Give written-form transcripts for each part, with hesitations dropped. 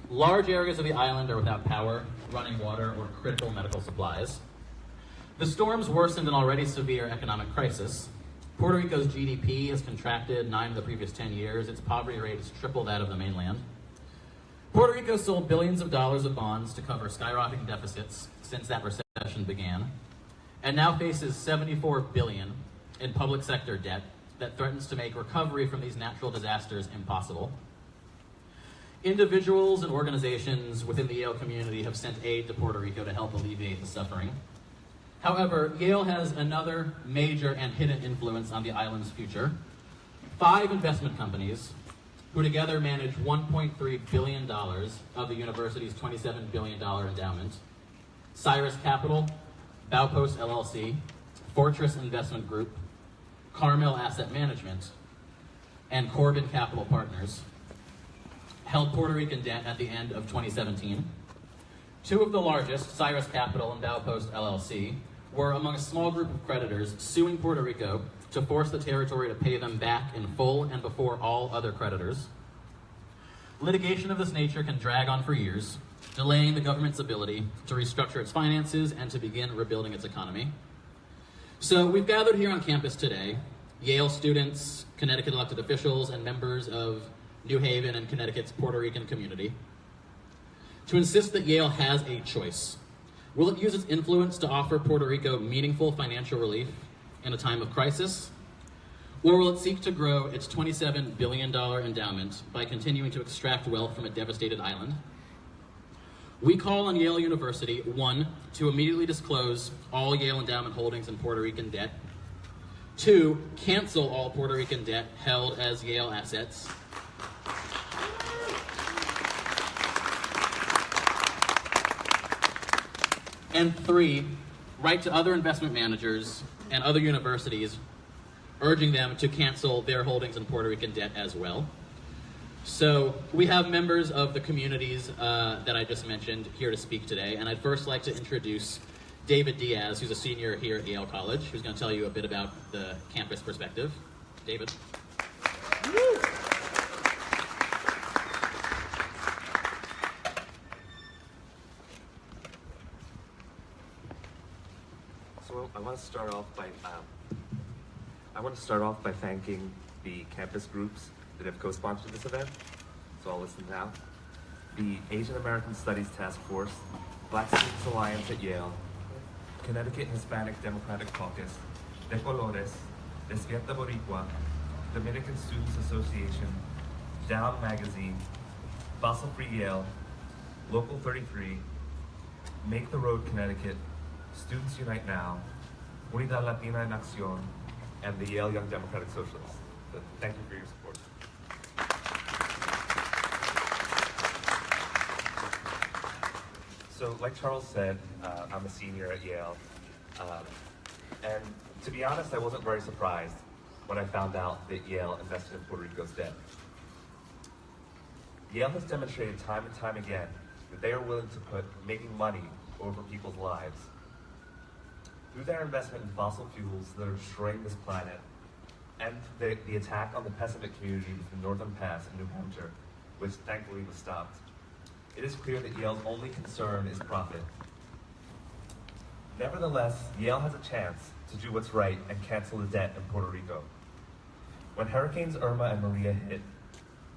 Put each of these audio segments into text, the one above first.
Large areas of the island are without power, running water, or critical medical supplies. The storms worsened an already severe economic crisis. Puerto Rico's GDP has contracted 9 of the previous 10 years. Its poverty rate is triple that of the mainland. Puerto Rico sold billions of dollars of bonds to cover skyrocketing deficits since that recession began, and now faces $74 billion in public sector debt that threatens to make recovery from these natural disasters impossible. Individuals and organizations within the Yale community have sent aid to Puerto Rico to help alleviate the suffering. However, Yale has another major and hidden influence on the island's future. 5 investment companies, who together manage $1.3 billion of the university's $27 billion endowment. Cyrus Capital, Baupost LLC, Fortress Investment Group, Carmel Asset Management, and Corbin Capital Partners, held Puerto Rican debt at the end of 2017. 2 of the largest, Cyrus Capital and Baupost LLC, were among a small group of creditors suing Puerto Rico to force the territory to pay them back in full and before all other creditors. Litigation of this nature can drag on for years, delaying the government's ability to restructure its finances and to begin rebuilding its economy. So we've gathered here on campus today, Yale students, Connecticut elected officials, and members of New Haven and Connecticut's Puerto Rican community, to insist that Yale has a choice. Will it use its influence to offer Puerto Rico meaningful financial relief in a time of crisis? Or will it seek to grow its $27 billion endowment by continuing to extract wealth from a devastated island? We call on Yale University, 1, to immediately disclose all Yale endowment holdings in Puerto Rican debt. 2, cancel all Puerto Rican debt held as Yale assets. And 3, write to other investment managers and other universities, urging them to cancel their holdings in Puerto Rican debt as well. So we have members of the communities that I just mentioned here to speak today, and I'd first like to introduce David Diaz, who's a senior here at Yale College, who's going to tell you a bit about the campus perspective. David. Woo! So I want to start off by thanking the campus groups that have co-sponsored this event. So I'll listen now. The Asian American Studies Task Force, Black Students Alliance at Yale, Connecticut Hispanic Democratic Caucus, De Colores, Despierta Boricua, Dominican Students Association, Down Magazine, Fossil Free Yale, Local 33, Make the Road Connecticut, Students Unite Now, Unidad Latina en Acción, and the Yale Young Democratic Socialists. So thank you for your support. So like Charles said, I'm a senior at Yale. And to be honest, I wasn't very surprised when I found out that Yale invested in Puerto Rico's debt. Yale has demonstrated time and time again that they are willing to put making money over people's lives. Through their investment in fossil fuels that are destroying this planet, and the attack on the Pessimist community with the Northern Pass in New Hampshire, which thankfully was stopped, it is clear that Yale's only concern is profit. Nevertheless, Yale has a chance to do what's right and cancel the debt in Puerto Rico. When Hurricanes Irma and Maria hit,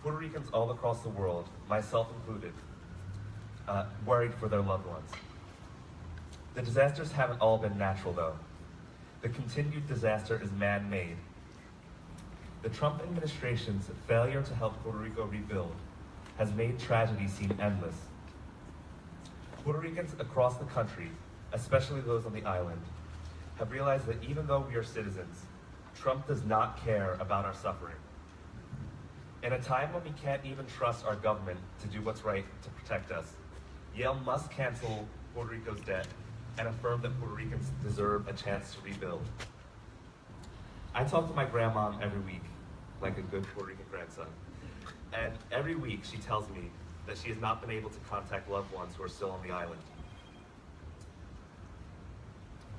Puerto Ricans all across the world, myself included, worried for their loved ones. The disasters haven't all been natural, though. The continued disaster is man-made. The Trump administration's failure to help Puerto Rico rebuild has made tragedy seem endless. Puerto Ricans across the country, especially those on the island, have realized that even though we are citizens, Trump does not care about our suffering. In a time when we can't even trust our government to do what's right to protect us, Yale must cancel Puerto Rico's debt and affirm that Puerto Ricans deserve a chance to rebuild. I talk to my grandma every week, like a good Puerto Rican grandson. And every week she tells me that she has not been able to contact loved ones who are still on the island.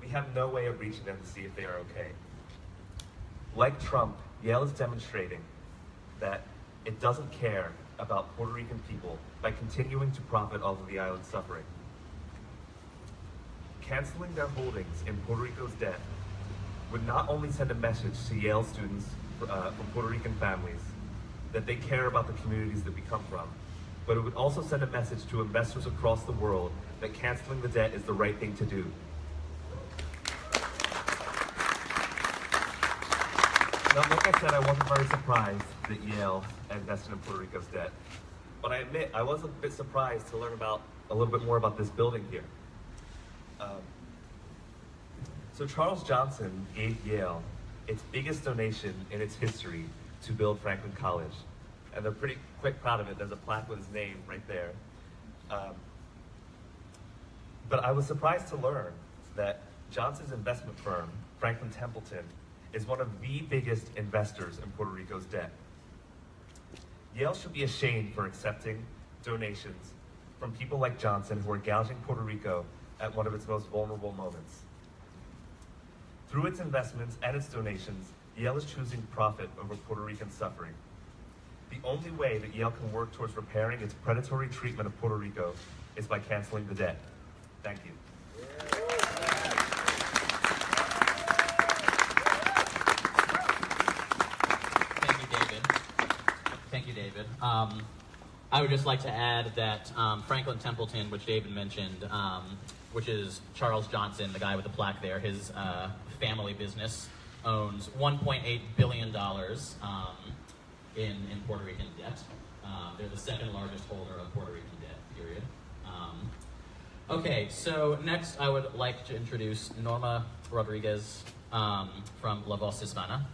We have no way of reaching them to see if they are okay. Like Trump, Yale is demonstrating that it doesn't care about Puerto Rican people by continuing to profit off of the island's suffering. Canceling their holdings in Puerto Rico's debt would not only send a message to Yale students from Puerto Rican families that they care about the communities that we come from, but it would also send a message to investors across the world that canceling the debt is the right thing to do. Now, like I said, I wasn't very surprised that Yale invested in Puerto Rico's debt, but I admit I was a bit surprised to learn about a little bit more about this building here. So Charles Johnson gave Yale its biggest donation in its history to build Franklin College. And they're pretty quite proud of it. There's a plaque with his name right there. But I was surprised to learn that Johnson's investment firm, Franklin Templeton, is one of the biggest investors in Puerto Rico's debt. Yale should be ashamed for accepting donations from people like Johnson who are gouging Puerto Rico at one of its most vulnerable moments. Through its investments and its donations, Yale is choosing profit over Puerto Rican suffering. The only way that Yale can work towards repairing its predatory treatment of Puerto Rico is by canceling the debt. Thank you. Thank you, David. Thank you, David. I would just like to add that Franklin Templeton, which David mentioned, which is Charles Johnson, the guy with the plaque there, his family business owns $1.8 billion in Puerto Rican debt. They're the second largest holder of Puerto Rican debt, period. Okay, so next I would like to introduce Norma Rodriguez from La Voz Hispana.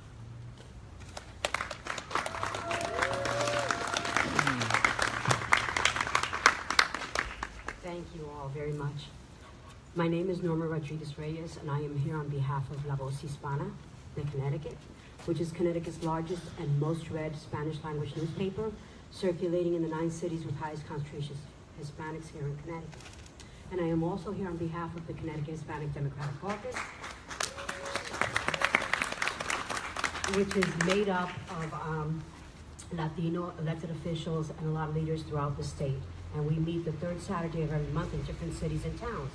Thank you all very much. My name is Norma Rodriguez Reyes, and I am here on behalf of La Voz Hispana de Connecticut, which is Connecticut's largest and most read Spanish-language newspaper, circulating in the 9 cities with highest concentrations of Hispanics here in Connecticut. And I am also here on behalf of the Connecticut Hispanic Democratic Caucus, which is made up of Latino elected officials and a lot of leaders throughout the state. And we meet the 3rd Saturday of every month in different cities and towns.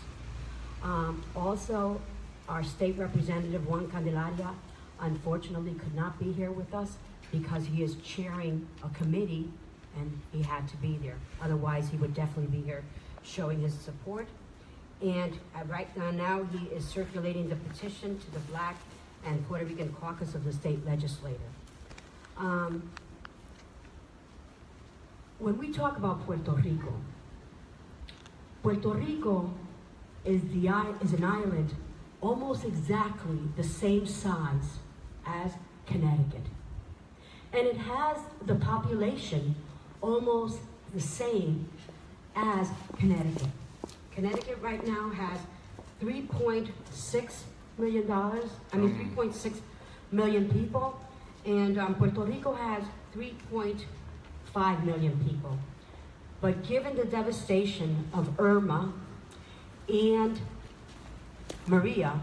Also, our state representative, Juan Candelaria, unfortunately could not be here with us because he is chairing a committee and he had to be there. Otherwise, he would definitely be here showing his support. And right now, he is circulating the petition to the Black and Puerto Rican caucus of the state legislature. When we talk about Puerto Rico is an island almost exactly the same size as Connecticut. And it has the population almost the same as Connecticut. Connecticut right now has $3.6 million, 3.6 million people, and Puerto Rico has 3.5 million people. But given the devastation of Irma and Maria,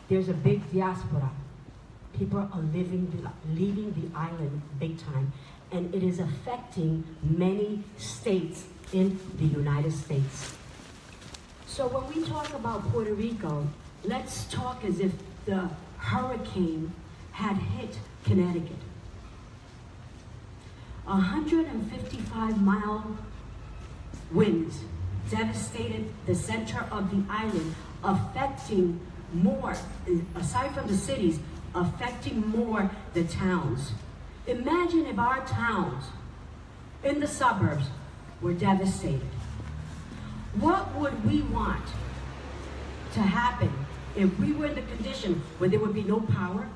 there's a big diaspora. People are leaving the island big time, and it is affecting many states in the United States. So when we talk about Puerto Rico, let's talk as if the hurricane had hit Connecticut. 155-mile winds devastated the center of the island, affecting more, aside from the cities, affecting more the towns. Imagine if our towns in the suburbs were devastated. What would we want to happen if we were in the condition where there would be no power?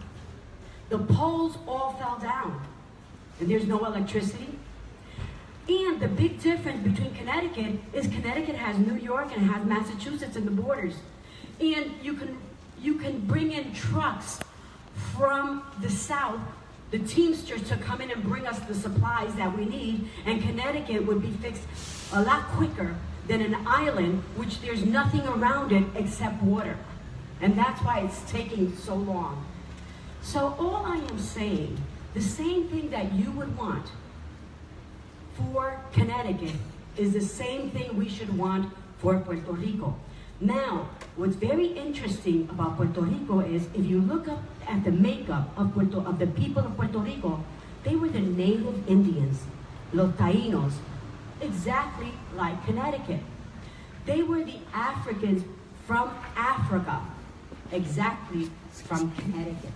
The poles all fell down and there's no electricity. And the big difference between Connecticut is Connecticut has New York and has Massachusetts in the borders. And you can bring in trucks from the south, the Teamsters, to come in and bring us the supplies that we need, and Connecticut would be fixed a lot quicker than an island which there's nothing around it except water. And that's why it's taking so long. So all I am saying, the same thing that you would want for Connecticut is the same thing we should want for Puerto Rico. Now, what's very interesting about Puerto Rico is if you look up at the makeup of the people of Puerto Rico, they were the native Indians, los Taínos, exactly like Connecticut. They were the Africans from Africa, exactly from Connecticut.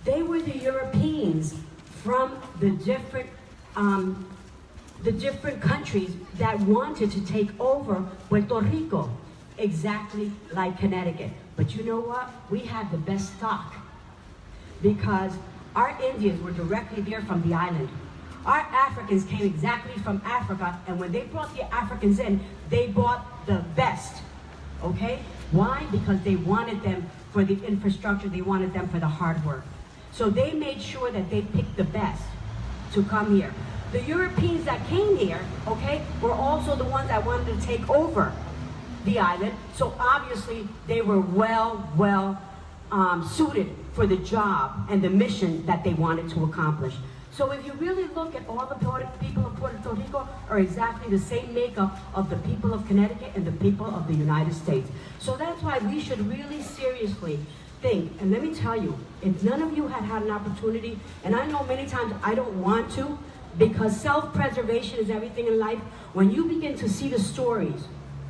They were the Europeans from the different countries that wanted to take over Puerto Rico, exactly like Connecticut. But you know what? We had the best stock because our Indians were directly there from the island. Our Africans came exactly from Africa, and when they brought the Africans in, they brought the best, okay? Why? Because they wanted them for the infrastructure, they wanted them for the hard work. So they made sure that they picked the best to come here. The Europeans that came here, okay, were also the ones that wanted to take over the island. So obviously they were well suited for the job and the mission that they wanted to accomplish. So if you really look at all the people of Puerto Rico are exactly the same makeup of the people of Connecticut and the people of the United States. So that's why we should really seriously think, and let me tell you, if none of you had had an opportunity, and I know many times I don't want to, because self-preservation is everything in life, when you begin to see the stories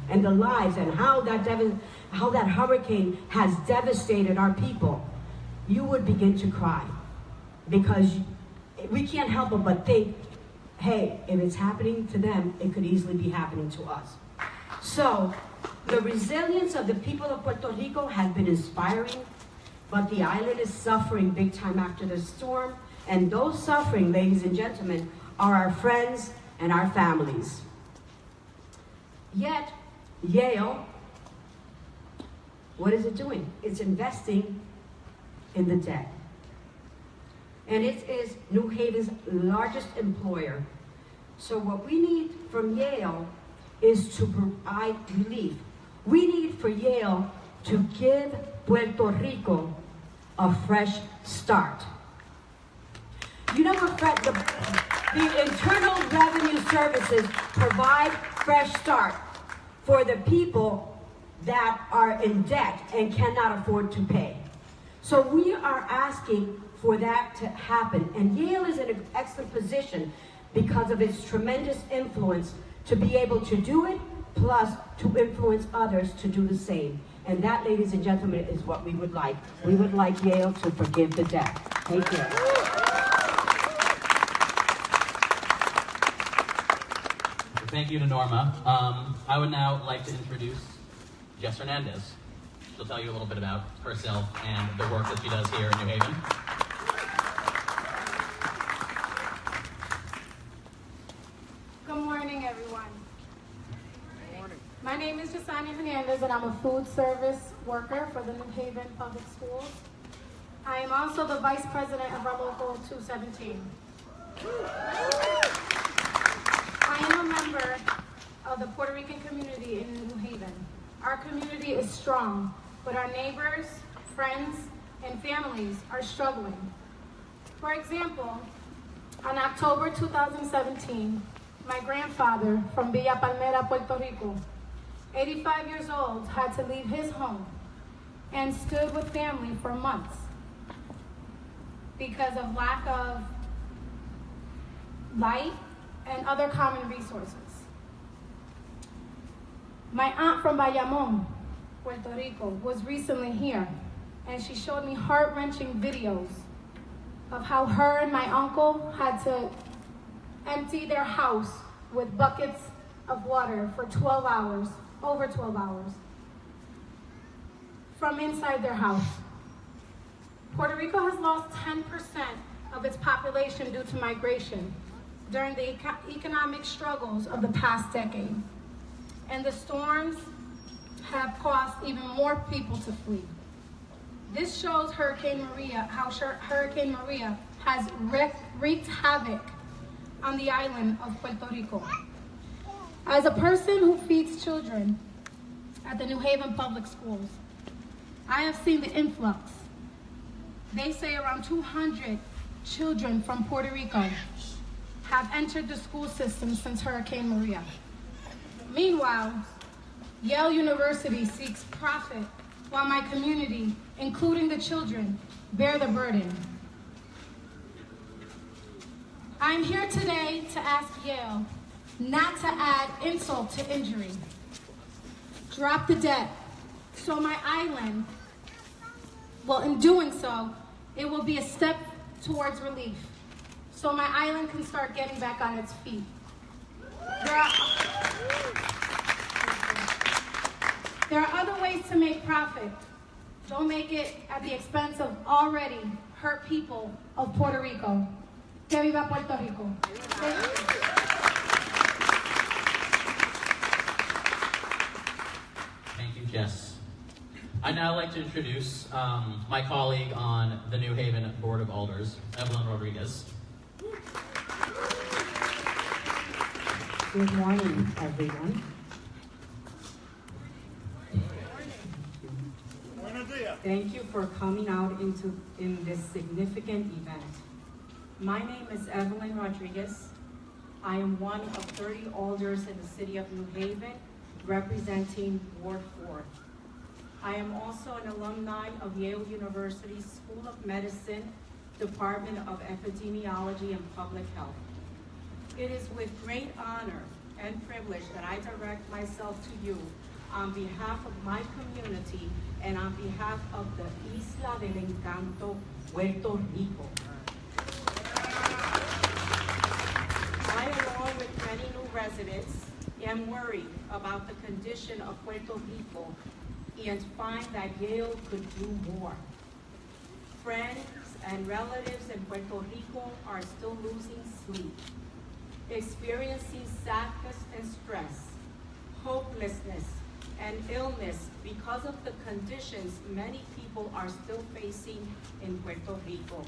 and the lives and how that hurricane has devastated our people, you would begin to cry. Because we can't help but think, hey, if it's happening to them, it could easily be happening to us. So, the resilience of the people of Puerto Rico has been inspiring, but the island is suffering big time after the storm, and those suffering, ladies and gentlemen, are our friends and our families. Yet, Yale, what is it doing? It's investing in the debt. And it is New Haven's largest employer. So what we need from Yale is to provide relief. We need for Yale to give Puerto Rico a fresh start. You know what, the Internal Revenue Services provide fresh start for the people that are in debt and cannot afford to pay. So we are asking for that to happen. And Yale is in an excellent position because of its tremendous influence to be able to do it, plus to influence others to do the same. And that, ladies and gentlemen, is what we would like. We would like Yale to forgive the debt. Thank you. Thank you to Norma. I would now like to introduce Jess Hernandez. She'll tell you a little bit about herself and the work that she does here in New Haven. Good morning, everyone. Good morning. My name is Jasani Hernandez, and I'm a food service worker for the New Haven Public Schools. I am also the vice president of our local 217. I am a member of the Puerto Rican community in New Haven. Our community is strong, but our neighbors, friends, and families are struggling. For example, on October 2017, my grandfather from Villa Palmera, Puerto Rico, 85 years old, had to leave his home and stood with family for months because of lack of light and other common resources. My aunt from Bayamón, Puerto Rico, was recently here, and she showed me heart-wrenching videos of how her and my uncle had to empty their house with buckets of water for 12 hours, over 12 hours, from inside their house. Puerto Rico has lost 10% of its population due to migration during the economic struggles of the past decade. And the storms have caused even more people to flee. This shows how Hurricane Maria has wreaked havoc on the island of Puerto Rico. As a person who feeds children at the New Haven Public Schools, I have seen the influx. They say around 200 children from Puerto Rico have entered the school system since Hurricane Maria. Meanwhile, Yale University seeks profit while my community, including the children, bear the burden. I'm here today to ask Yale not to add insult to injury. Drop the debt so my island, well, in doing so, it will be a step towards relief so my island can start getting back on its feet. There are other ways to make profit. Don't make it at the expense of already hurt people of Puerto Rico. Que viva Puerto Rico. Thank you, Jess. I'd now like to introduce my colleague on the New Haven Board of Alders, Evelyn Rodriguez. Good morning, everyone. Thank you for coming out in this significant event. My name is Evelyn Rodriguez. I am one of 30 alders in the city of New Haven, representing Ward 4. I am also an alumni of Yale University School of Medicine, Department of Epidemiology and Public Health. It is with great honor and privilege that I direct myself to you on behalf of my community and on behalf of the Isla del Encanto, Puerto Rico. I, along with many new residents, am worried about the condition of Puerto Rico and find that Yale could do more. Friends and relatives in Puerto Rico are still losing sleep, experiencing sadness and stress, hopelessness, and illness because of the conditions many people are still facing in Puerto Rico.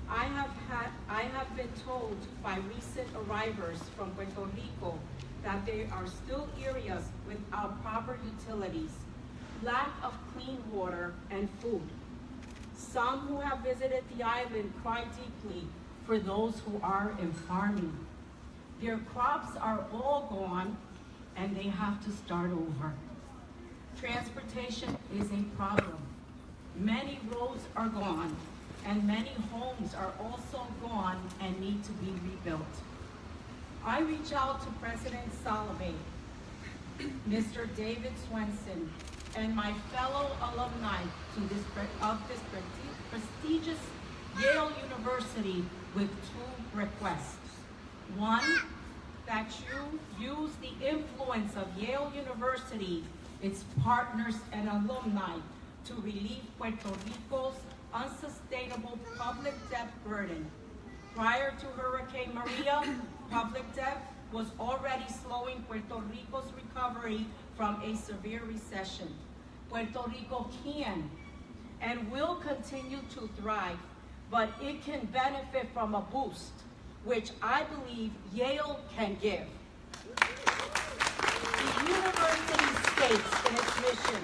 I have been told by recent arrivals from Puerto Rico that there are still areas without proper utilities, lack of clean water and food. Some who have visited the island cry deeply for those who are in farming. Their crops are all gone and they have to start over. Transportation is a problem. Many roads are gone and many homes are also gone and need to be rebuilt. I reach out to President Salovey, Mr. David Swenson, and my fellow alumni of this prestigious Yale University with two requests. One, that you use the influence of Yale University, its partners and alumni to relieve Puerto Rico's unsustainable public debt burden. Prior to Hurricane Maria, public debt was already slowing Puerto Rico's recovery from a severe recession. Puerto Rico can and will continue to thrive, but it can benefit from a boost, which I believe Yale can give. The university states in its mission,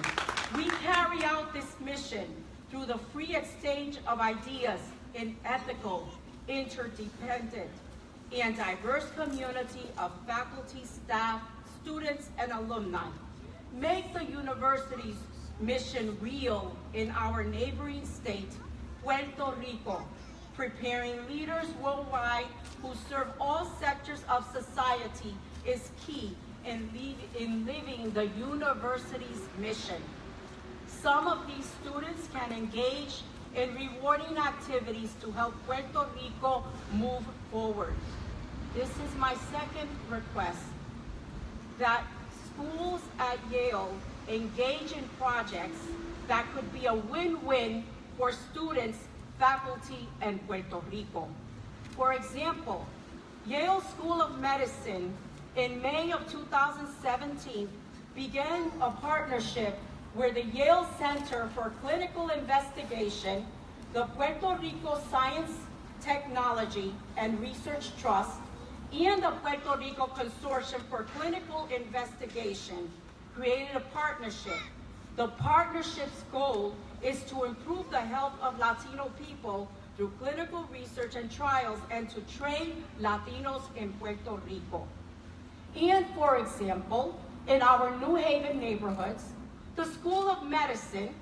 we carry out this mission through the free exchange of ideas in ethical, interdependent, and diverse community of faculty, staff, students, and alumni. Make the university's mission real in our neighboring state, Puerto Rico, preparing leaders worldwide who serve all sectors of society is key in living the university's mission. Some of these students can engage in rewarding activities to help Puerto Rico move forward. This is my second request, that schools at Yale engage in projects that could be a win-win for students, faculty, and Puerto Rico. For example, Yale School of Medicine in May of 2017 began a partnership where the Yale Center for Clinical Investigation, the Puerto Rico Science, Technology, and Research Trust, and the Puerto Rico Consortium for Clinical Investigation created a partnership. The partnership's goal is to improve the health of Latino people through clinical research and trials and to train Latinos in Puerto Rico. And for example, in our New Haven neighborhoods, the School of Medicine,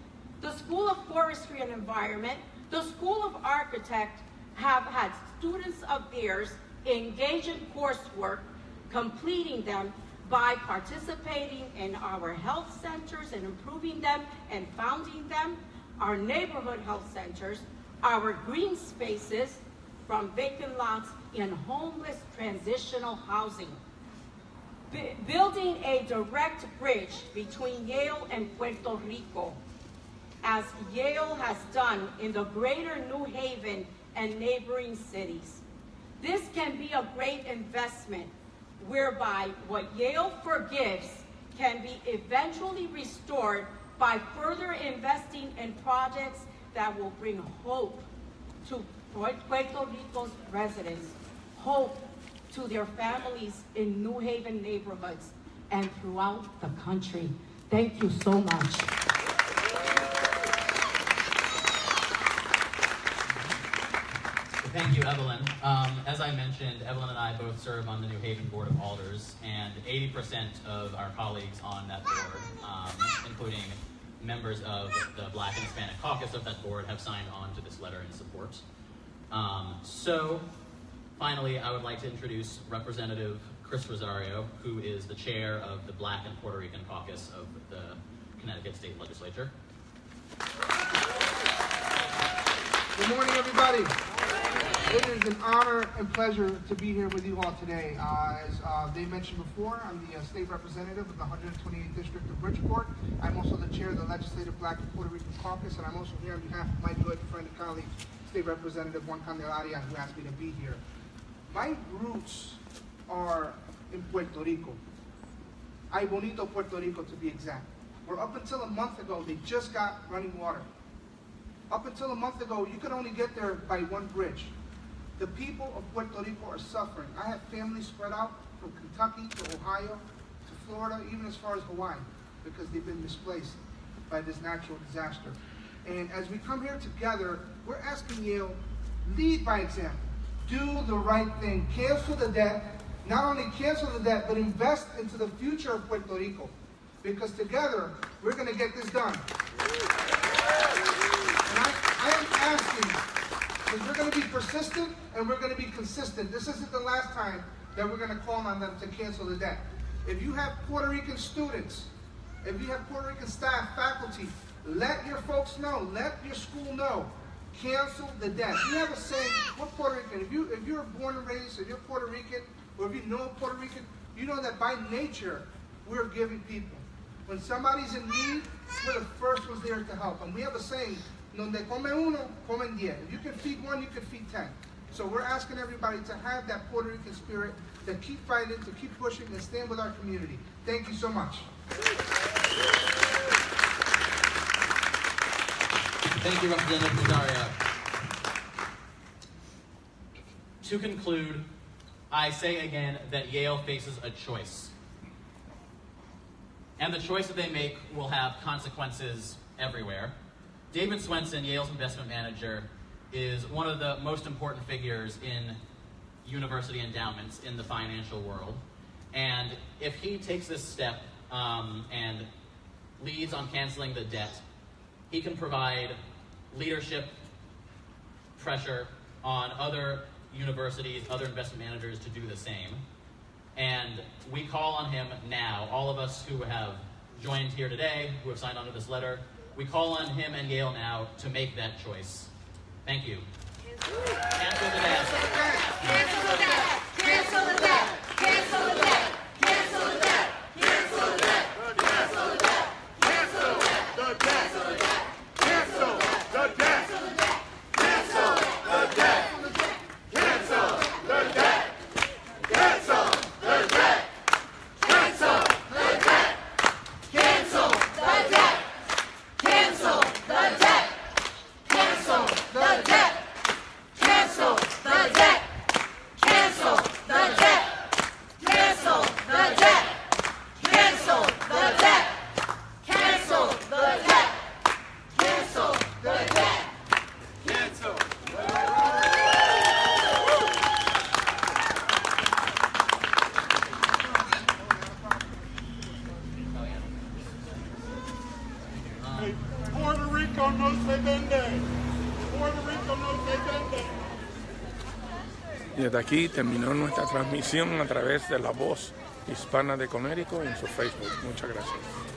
the School of Forestry and Environment, the School of Architect have had students of theirs engage in coursework, completing them by participating in our health centers and improving them and founding them, our neighborhood health centers, our green spaces from vacant lots and homeless transitional housing. Building a direct bridge between Yale and Puerto Rico, as Yale has done in the greater New Haven and neighboring cities. This can be a great investment whereby what Yale forgives can be eventually restored by further investing in projects that will bring hope to Puerto Rico's residents, hope to their families in New Haven neighborhoods and throughout the country. Thank you so much. Thank you, Evelyn. As I mentioned, Evelyn and I both serve on the New Haven Board of Alders, and 80% of our colleagues on that board, including members of the Black and Hispanic caucus of that board, have signed on to this letter in support. So, finally, I would like to introduce Representative Chris Rosario, who is the chair of the Black and Puerto Rican caucus of the Connecticut State Legislature. Good morning, everybody. It is an honor and pleasure to be here with you all today. As they mentioned before, I'm the state representative of the 128th District of Bridgeport. I'm also the chair of the Legislative Black and Puerto Rican Caucus, and I'm also here on behalf of my good friend and colleague, State Representative Juan Candelaria, who asked me to be here. My roots are in Puerto Rico. Ay bonito Puerto Rico, to be exact. Where up until a month ago, they just got running water. Up until a month ago, you could only get there by one bridge. The people of Puerto Rico are suffering. I have families spread out from Kentucky to Ohio to Florida, even as far as Hawaii, because they've been displaced by this natural disaster. And as we come here together, we're asking Yale, lead by example. Do the right thing. Cancel the debt. Not only cancel the debt, but invest into the future of Puerto Rico. Because together, we're going to get this done. And I am asking, because we're going to be persistent and we're going to be consistent. This isn't the last time that we're going to call on them to cancel the debt. If you have Puerto Rican students, if you have Puerto Rican staff, faculty, let your folks know, let your school know, cancel the debt. We have a saying, we're Puerto Rican. If you're born and raised, if you're Puerto Rican, or if you know Puerto Rican, you know that by nature, we're giving people. When somebody's in need, we're the first ones there to help. And we have a saying, donde come uno, comen 10. If you can feed one, you can feed 10. So we're asking everybody to have that Puerto Rican spirit, to keep fighting, to keep pushing, and stand with our community. Thank you so much. Thank you, Representative Rosario. To conclude, I say again that Yale faces a choice. And the choice that they make will have consequences everywhere. David Swenson, Yale's investment manager, is one of the most important figures in university endowments in the financial world. And if he takes this step and leads on canceling the debt, he can provide leadership pressure on other universities, other investment managers to do the same. And we call on him now, all of us who have joined here today, who have signed on to this letter, we call on him and Yale now to make that choice. Thank you. Cancel the debt. Cancel the debt. Cancel the debt. Cancel the debt. Cancel the debt. Cancel the debt. Cancel the debt. Cancel the debt. Cancel the debt. Cancel the debt. Cancel the debt. Cancel the debt. Cancel the debt. Cancel the debt. Cancel the debt. Cancel the debt. Cancel the debt. Cancel the debt. Cancel the debt. Cancel say, Puerto Rico no se vende. Puerto Rico no se vende. Y desde aquí terminó nuestra transmisión a través de La Voz Hispana de Conérico en su Facebook. Muchas gracias.